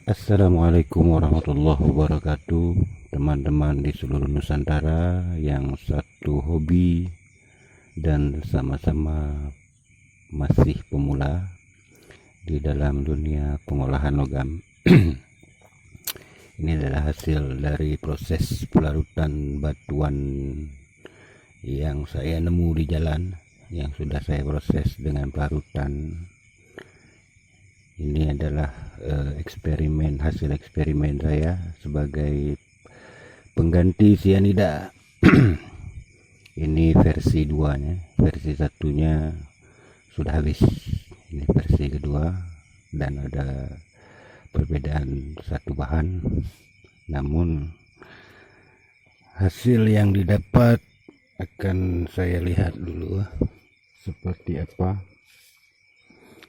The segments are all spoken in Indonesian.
Assalamualaikum warahmatullahi wabarakatuh, teman-teman di seluruh Nusantara yang satu hobi dan sama-sama masih pemula di dalam dunia pengolahan logam. Ini adalah hasil dari proses pelarutan batuan yang saya nemu di jalan, yang sudah saya proses dengan pelarutan. Ini adalah hasil eksperimen saya sebagai pengganti sianida. Ini versi 2 nya, versi satunya sudah habis, ini versi kedua, dan ada perbedaan satu bahan, namun hasil yang didapat akan saya lihat dulu seperti apa.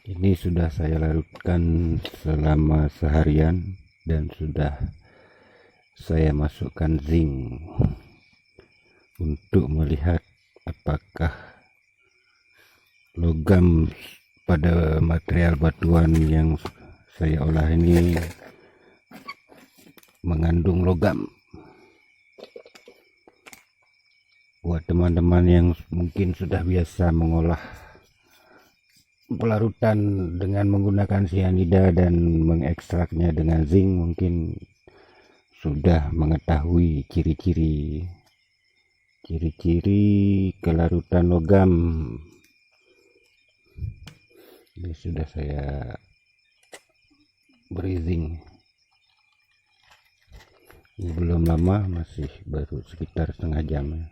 Ini sudah saya larutkan selama seharian dan sudah saya masukkan zinc untuk melihat apakah logam pada material batuan yang saya olah ini mengandung logam. Buat teman-teman yang mungkin sudah biasa mengolah pelarutan dengan menggunakan sianida dan mengekstraknya dengan zinc, mungkin sudah mengetahui ciri-ciri kelarutan logam. Ini sudah saya beri zinc. Ini belum lama, masih baru sekitar setengah jam.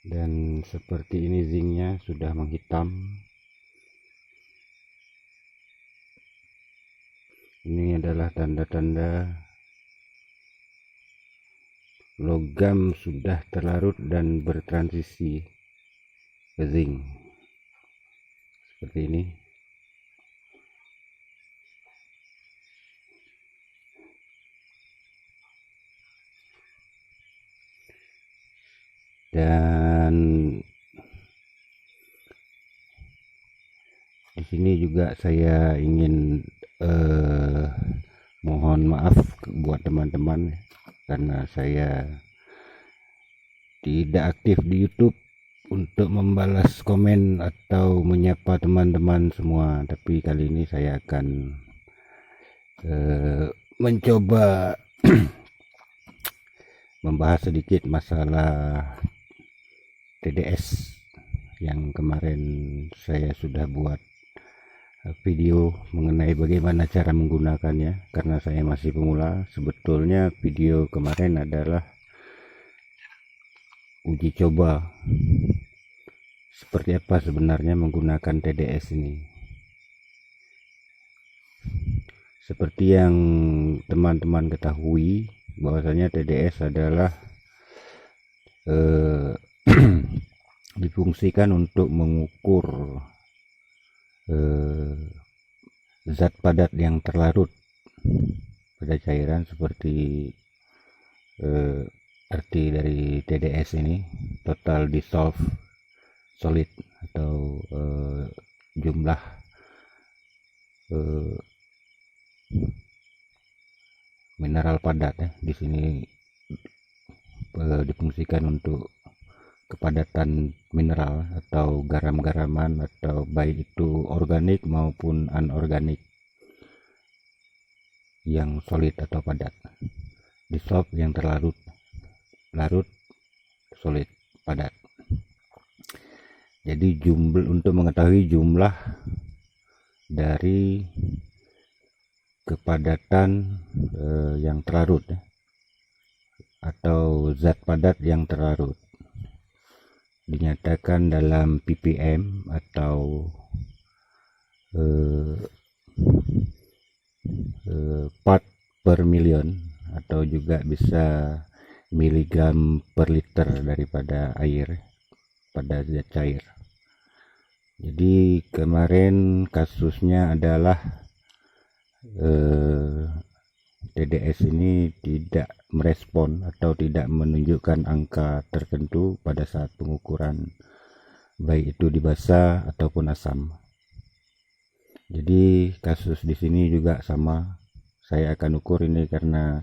Dan seperti ini zincnya sudah menghitam. Ini adalah tanda-tanda logam sudah terlarut dan bertransisi ke zinc seperti ini. Dan di sini juga saya ingin mohon maaf buat teman-teman karena saya tidak aktif di YouTube untuk membalas komen atau menyapa teman-teman semua, tapi kali ini saya akan mencoba membahas sedikit masalah TDS yang kemarin saya sudah buat video mengenai bagaimana cara menggunakannya. Karena saya masih pemula, sebetulnya video kemarin adalah uji coba seperti apa sebenarnya menggunakan TDS ini. Seperti yang teman-teman ketahui, bahwasanya TDS adalah difungsikan untuk mengukur zat padat yang terlarut pada cairan, seperti arti dari TDS ini total dissolved solid, atau jumlah mineral padat di sini difungsikan untuk kepadatan mineral atau garam-garaman, atau baik itu organik maupun anorganik yang solid atau padat. Dissolved yang terlarut, larut, solid, padat. Jadi untuk mengetahui jumlah dari kepadatan yang terlarut atau zat padat yang terlarut, dinyatakan dalam ppm atau part per million, atau juga bisa miligram per liter daripada air pada zat cair. Jadi kemarin kasusnya adalah TDS ini tidak merespon atau tidak menunjukkan angka tertentu pada saat pengukuran, baik itu di basa ataupun asam. Jadi kasus di sini juga sama, saya akan ukur ini karena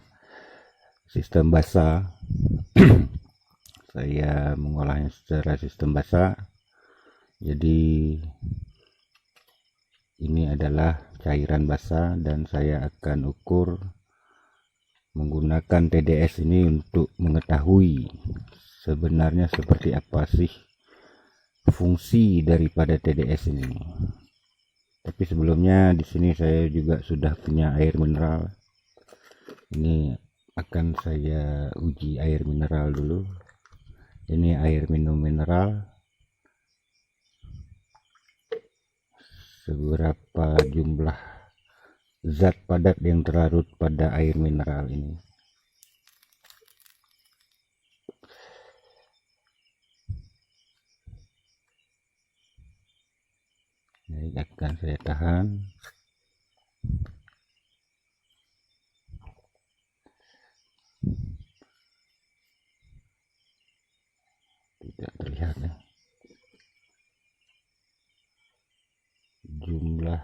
sistem basah. Saya mengolahnya secara sistem basah, jadi ini adalah cairan basah dan saya akan ukur menggunakan TDS ini untuk mengetahui sebenarnya seperti apa sih fungsi daripada TDS ini. Tapi sebelumnya di sini saya juga sudah punya air mineral. Ini akan saya uji air mineral dulu. Ini air minum mineral. Seberapa jumlah zat padat yang terlarut pada air mineral ini. Ini akan saya tahan. Tidak terlihat ya. Jumlah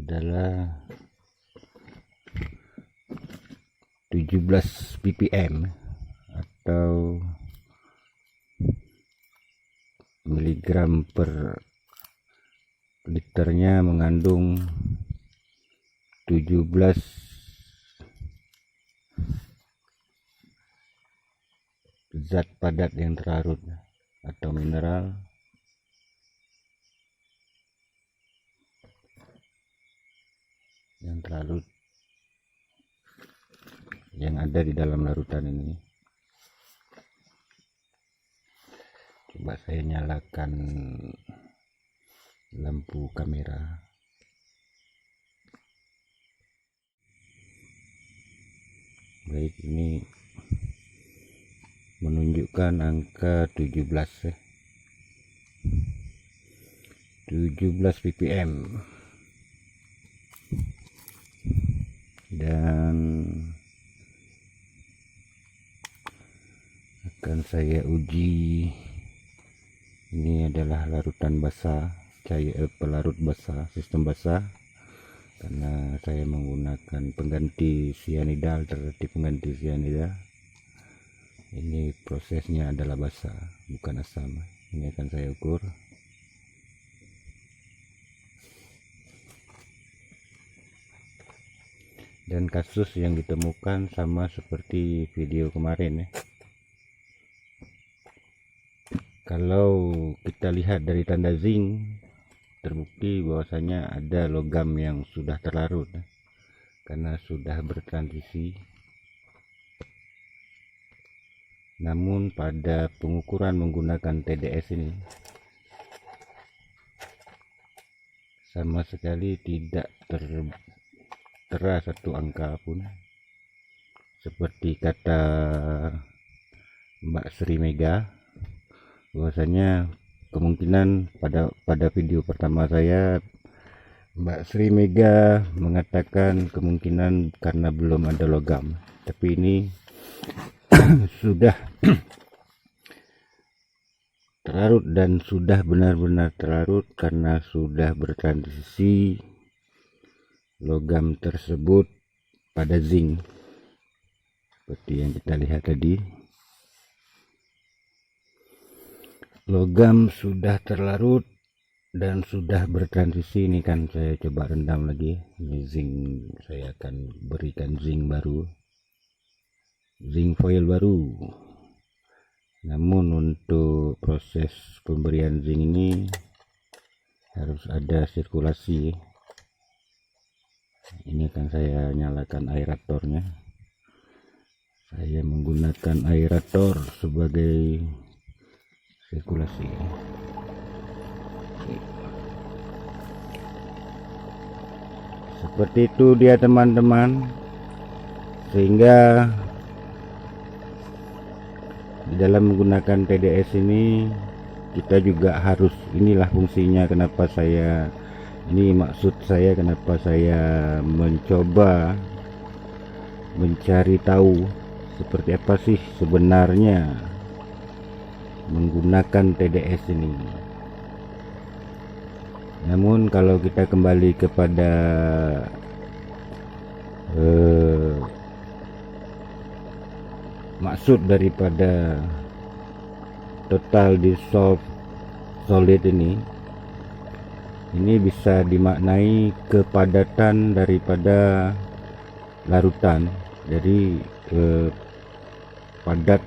adalah 17 ppm atau miligram per liternya, mengandung 17 zat padat yang terlarut atau mineral yang terlarut yang ada di dalam larutan ini. Coba saya nyalakan lampu kamera. Baik, ini menunjukkan angka 17 ya. 17 ppm. Dan akan saya uji. Ini adalah larutan basah, pelarut basah, sistem basah, karena saya menggunakan pengganti cyanida, alternatif pengganti cyanida. Ini prosesnya adalah basah, bukan asam. Ini akan saya ukur. Dan kasus yang ditemukan sama seperti video kemarin ya. Kalau kita lihat dari tanda zinc, terbukti bahwasanya ada logam yang sudah terlarut ya, karena sudah bertransisi. Namun pada pengukuran menggunakan TDS ini sama sekali tidak tertera satu angka pun, seperti kata Mbak Sri Mega, bahwasanya kemungkinan pada video pertama saya, Mbak Sri Mega mengatakan kemungkinan karena belum ada logam, tapi ini sudah terlarut dan sudah benar-benar terlarut karena sudah bertransisi logam tersebut pada zinc seperti yang kita lihat tadi. Logam sudah terlarut dan sudah bertransisi. Ini kan saya coba rendam lagi. Ini zinc, saya akan berikan zinc baru, zinc foil baru. Namun untuk proses pemberian zinc ini harus ada sirkulasi. Ini akan saya nyalakan aeratornya. Saya menggunakan aerator sebagai sirkulasi. Seperti itu dia teman-teman, sehingga di dalam menggunakan TDS ini kita juga harus, inilah fungsinya kenapa saya, ini maksud saya kenapa saya mencoba mencari tahu seperti apa sih sebenarnya menggunakan TDS ini. Namun kalau kita kembali kepada maksud daripada total dissolved solid ini bisa dimaknai kepadatan daripada larutan. Jadi padat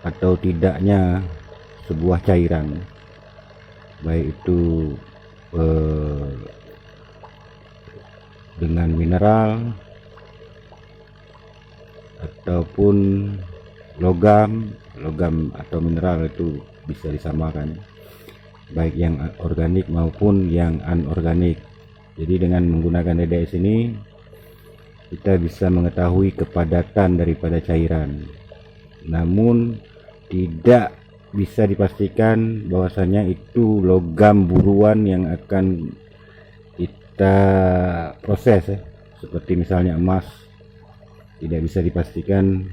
atau tidaknya sebuah cairan, baik itu dengan mineral ataupun logam atau mineral, itu bisa disamakan, baik yang organik maupun yang anorganik. Jadi dengan menggunakan DDS ini kita bisa mengetahui kepadatan daripada cairan, namun tidak bisa dipastikan bahwasanya itu logam buruan yang akan kita proses, seperti misalnya emas. Tidak bisa dipastikan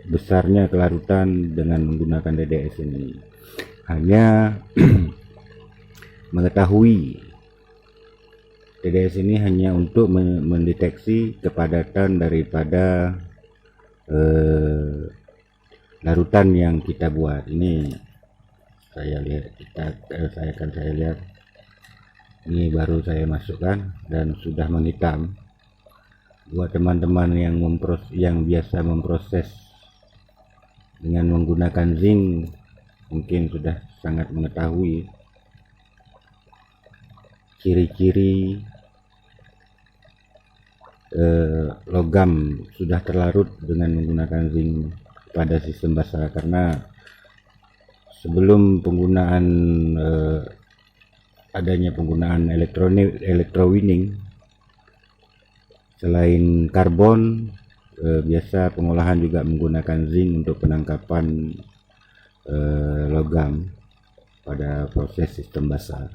besarnya kelarutan dengan menggunakan DDS ini. Hanya mengetahui DDS ini hanya untuk mendeteksi kepadatan daripada larutan yang kita buat. Ini saya lihat, saya lihat ini baru saya masukkan dan sudah menghitam. Buat teman-teman yang biasa memproses dengan menggunakan zinc, mungkin sudah sangat mengetahui ciri-ciri logam sudah terlarut dengan menggunakan zinc pada sistem basah. Karena sebelum penggunaan adanya penggunaan electrowinning, selain karbon, biasa pengolahan juga menggunakan zinc untuk penangkapan logam pada proses sistem basah.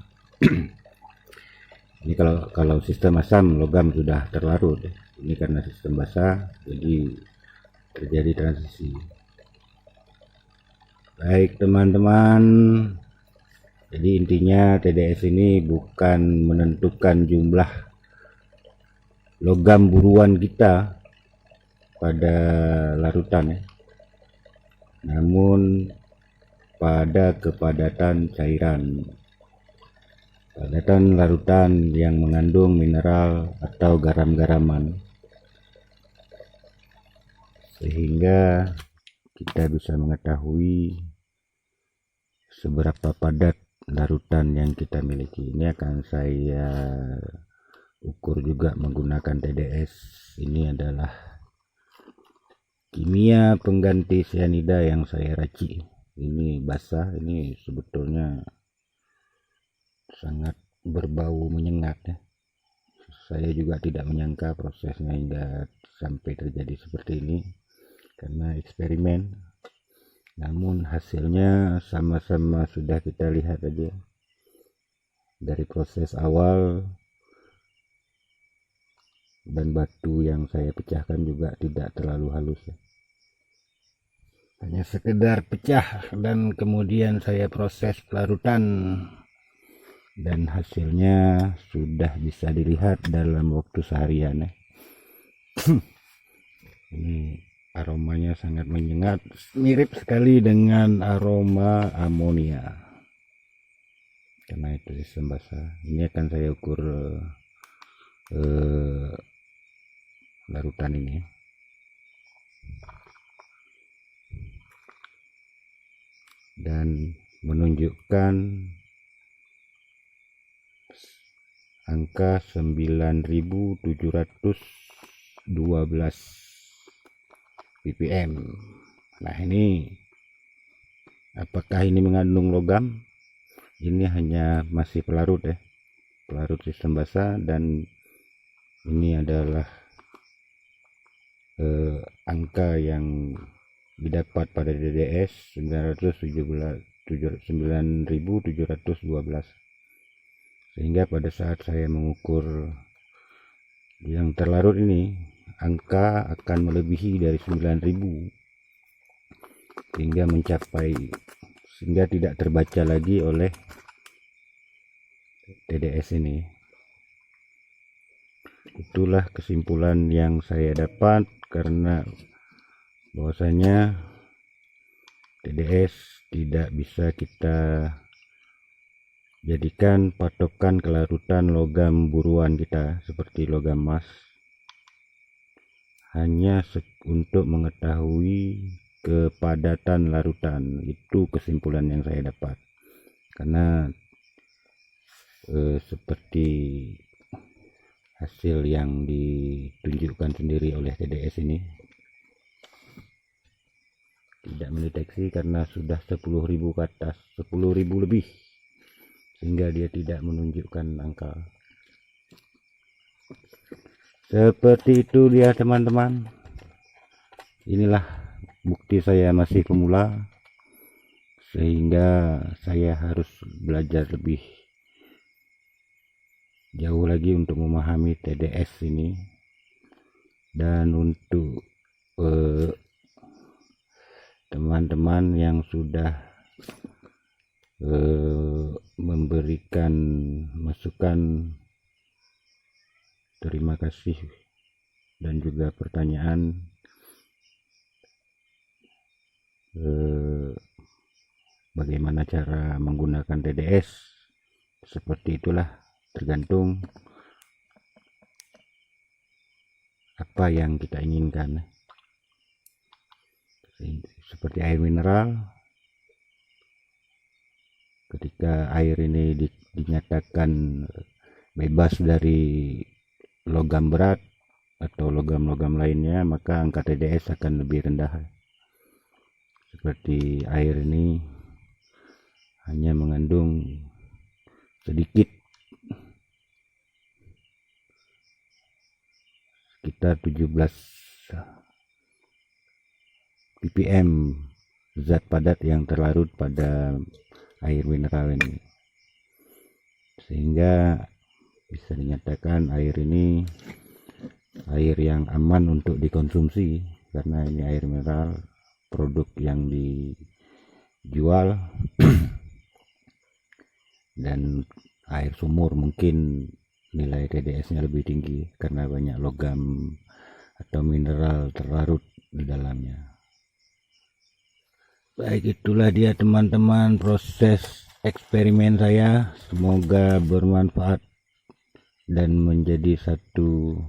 Ini kalau sistem asam logam sudah terlarut. Ini karena sistem basah, jadi terjadi transisi. Baik teman-teman, jadi intinya TDS ini bukan menentukan jumlah logam buruan kita pada larutan, namun pada kepadatan cairan, padatan larutan yang mengandung mineral atau garam-garaman, sehingga kita bisa mengetahui seberapa padat larutan yang kita miliki. Ini akan saya ukur juga menggunakan TDS. Ini adalah kimia pengganti cyanida yang saya racik. Ini basah, ini sebetulnya sangat berbau menyengat ya. Saya juga tidak menyangka prosesnya hingga sampai terjadi seperti ini karena eksperimen. Namun hasilnya sama-sama sudah kita lihat aja. Dari proses awal dan batu yang saya pecahkan juga tidak terlalu halus ya. Hanya sekedar pecah dan kemudian saya proses pelarutan, dan hasilnya sudah bisa dilihat dalam waktu seharian ya. Ini aromanya sangat menyengat, mirip sekali dengan aroma amonia. Karena itu sistem basah. Ini akan saya ukur larutan ini. Dan menunjukkan angka 9.712 ppm. Nah ini apakah ini mengandung logam? Ini hanya masih pelarut ya, pelarut sistem basah, dan ini adalah angka yang didapat pada DDS 9.712, sehingga pada saat saya mengukur yang terlarut ini, angka akan melebihi dari 9.000 hingga mencapai sehingga tidak terbaca lagi oleh TDS ini. Itulah kesimpulan yang saya dapat, karena bahwasanya TDS tidak bisa kita jadikan patokan kelarutan logam buruan kita seperti logam emas, hanya untuk mengetahui kepadatan larutan. Itu kesimpulan yang saya dapat, karena seperti hasil yang ditunjukkan sendiri oleh TDS ini tidak mendeteksi, karena sudah 10.000 ke atas, 10.000 lebih, sehingga dia tidak menunjukkan angka. Seperti itu dia teman-teman. Inilah bukti saya masih pemula, sehingga saya harus belajar lebih jauh lagi untuk memahami TDS ini. Dan untuk teman-teman yang sudah memberikan masukan, terima kasih, dan juga pertanyaan. Bagaimana cara menggunakan TDS, seperti itulah, tergantung apa yang kita inginkan. Seperti air mineral, ketika air ini dinyatakan bebas dari logam berat atau logam-logam lainnya, maka angka TDS akan lebih rendah. Seperti air ini hanya mengandung sedikit, sekitar 17 ppm zat padat yang terlarut pada air mineral ini, sehingga bisa dinyatakan air ini air yang aman untuk dikonsumsi, karena ini air mineral, produk yang dijual. Dan air sumur mungkin nilai TDS-nya lebih tinggi karena banyak logam atau mineral terlarut di dalamnya. Baik, itulah dia teman-teman proses eksperimen saya. Semoga bermanfaat dan menjadi satu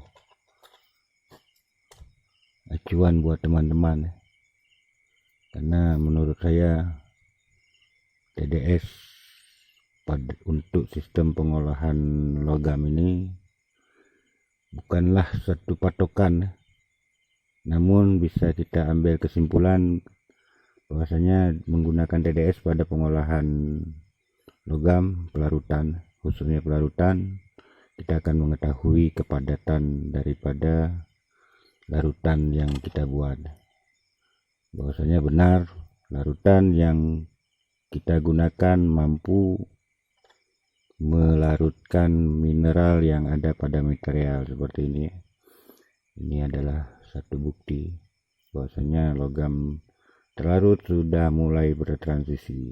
acuan buat teman-teman, karena menurut saya TDS untuk sistem pengolahan logam ini bukanlah satu patokan, namun bisa kita ambil kesimpulan bahwasanya menggunakan TDS pada pengolahan logam pelarutan, khususnya pelarutan, kita akan mengetahui kepadatan daripada larutan yang kita buat. Bahwasanya benar, larutan yang kita gunakan mampu melarutkan mineral yang ada pada material seperti ini. Ini adalah satu bukti bahwasanya logam terlarut sudah mulai bertransisi.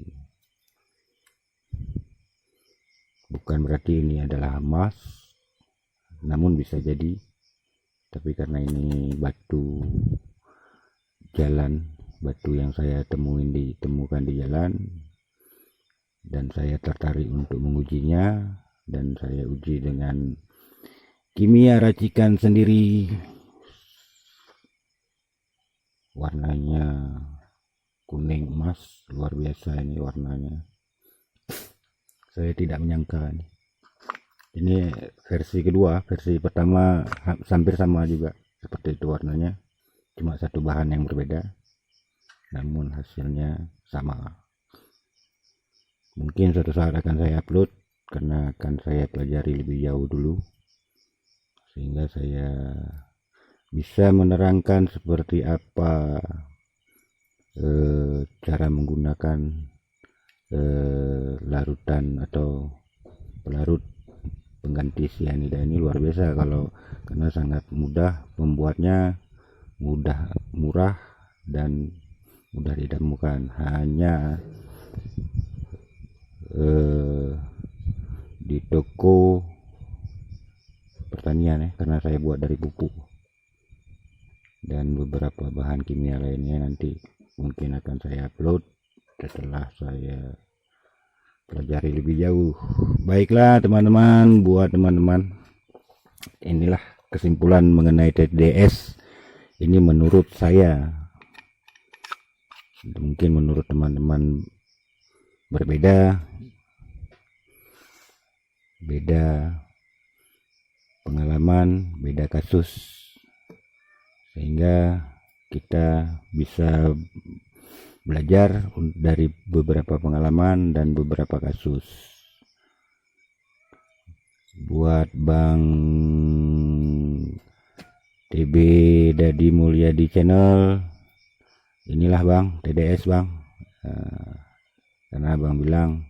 Bukan berarti ini adalah emas, namun bisa jadi, tapi karena ini batu jalan, batu yang saya ditemukan di jalan, dan saya tertarik untuk mengujinya, dan saya uji dengan kimia racikan sendiri. Warnanya kuning emas, luar biasa ini warnanya. Saya tidak menyangka ini versi kedua. Versi pertama hampir sama juga seperti itu warnanya, cuma satu bahan yang berbeda, namun hasilnya sama. Mungkin suatu saat akan saya upload, karena akan saya pelajari lebih jauh dulu, sehingga saya bisa menerangkan seperti apa cara menggunakan larutan atau pelarut pengganti cyanida ini. Luar biasa karena sangat mudah membuatnya, mudah, murah, dan mudah ditemukan. Hanya di toko pertanian ya, karena saya buat dari pupuk dan beberapa bahan kimia lainnya. Nanti mungkin akan saya upload setelah saya pelajari lebih jauh. Baiklah teman-teman, buat teman-teman, inilah kesimpulan mengenai TDS ini menurut saya. Mungkin menurut teman-teman berbeda, beda pengalaman, beda kasus, sehingga kita bisa belajar dari beberapa pengalaman dan beberapa kasus. Buat Bang TB Dadi Mulya di channel, inilah Bang TDS Bang, karena Bang bilang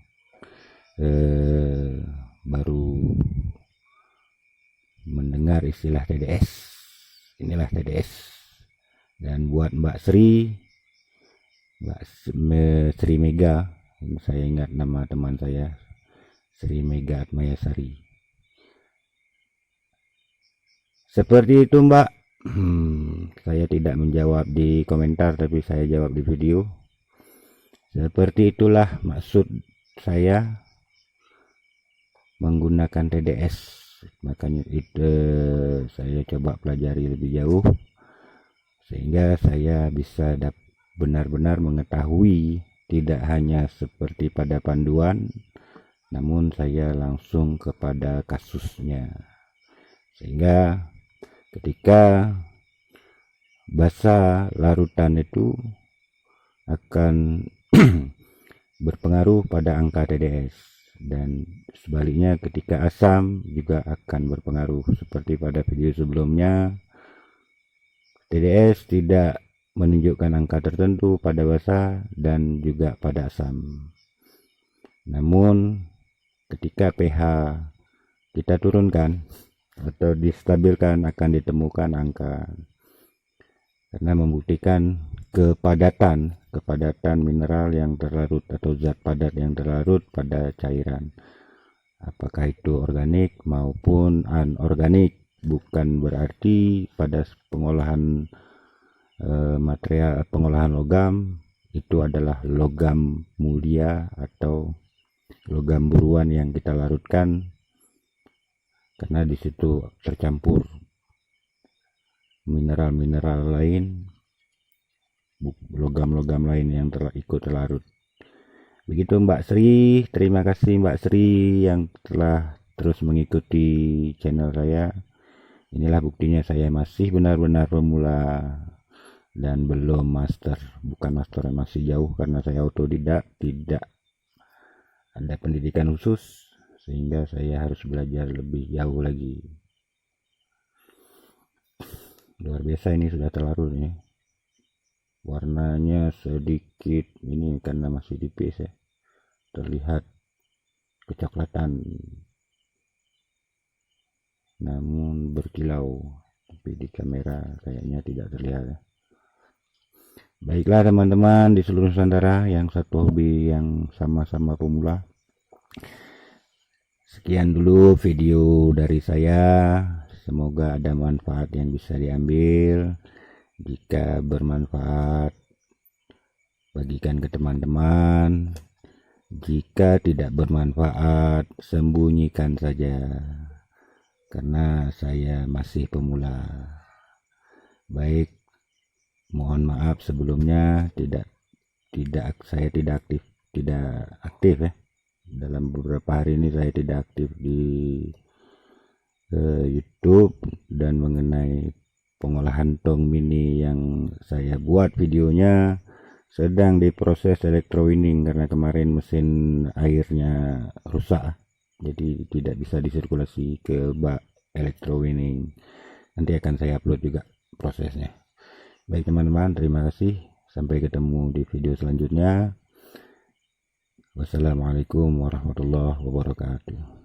baru mendengar istilah TDS, inilah TDS. Dan buat Mbak Sri Mega, saya ingat nama teman saya, Sri Mega Atmayasari. Seperti itu Mbak. Saya tidak menjawab di komentar, tapi saya jawab di video. Seperti itulah maksud saya menggunakan TDS. Makanya itu saya coba pelajari lebih jauh, sehingga saya bisa benar-benar mengetahui, tidak hanya seperti pada panduan, namun saya langsung kepada kasusnya, sehingga ketika basa larutan itu akan berpengaruh pada angka TDS, dan sebaliknya ketika asam juga akan berpengaruh. Seperti pada video sebelumnya, TDS tidak menunjukkan angka tertentu pada basa dan juga pada asam. Namun ketika pH kita turunkan atau distabilkan, akan ditemukan angka, karena membuktikan kepadatan mineral yang terlarut atau zat padat yang terlarut pada cairan, apakah itu organik maupun anorganik. Bukan berarti pada pengolahan material, pengolahan logam itu adalah logam mulia atau logam buruan yang kita larutkan, karena di situ tercampur mineral-mineral lain, logam-logam lain yang ikut terlarut. Begitu Mbak Sri. Terima kasih Mbak Sri yang telah terus mengikuti channel saya. Inilah buktinya saya masih benar-benar pemula dan belum master. Bukan master, masih jauh, karena saya autodidak, tidak ada pendidikan khusus, sehingga saya harus belajar lebih jauh lagi. Luar biasa, ini sudah terlarut nih. Warnanya sedikit ini karena masih tipis ya, terlihat kecoklatan, namun berkilau, tapi di kamera kayaknya tidak terlihat ya. Baiklah teman-teman di seluruh Nusantara yang satu hobi yang sama-sama pemula, sekian dulu video dari saya. Semoga ada manfaat yang bisa diambil. Jika bermanfaat, bagikan ke teman-teman. Jika tidak bermanfaat, sembunyikan saja, karena saya masih pemula. Baik, mohon maaf sebelumnya, saya tidak aktif ya. Dalam beberapa hari ini saya tidak aktif di YouTube, dan mengenai pengolahan tong mini yang saya buat videonya sedang diproses electrowinning, karena kemarin mesin airnya rusak, jadi tidak bisa disirkulasi ke bak electrowinning. Nanti akan saya upload juga prosesnya. Baik teman-teman, terima kasih, sampai ketemu di video selanjutnya. Wassalamualaikum warahmatullahi wabarakatuh.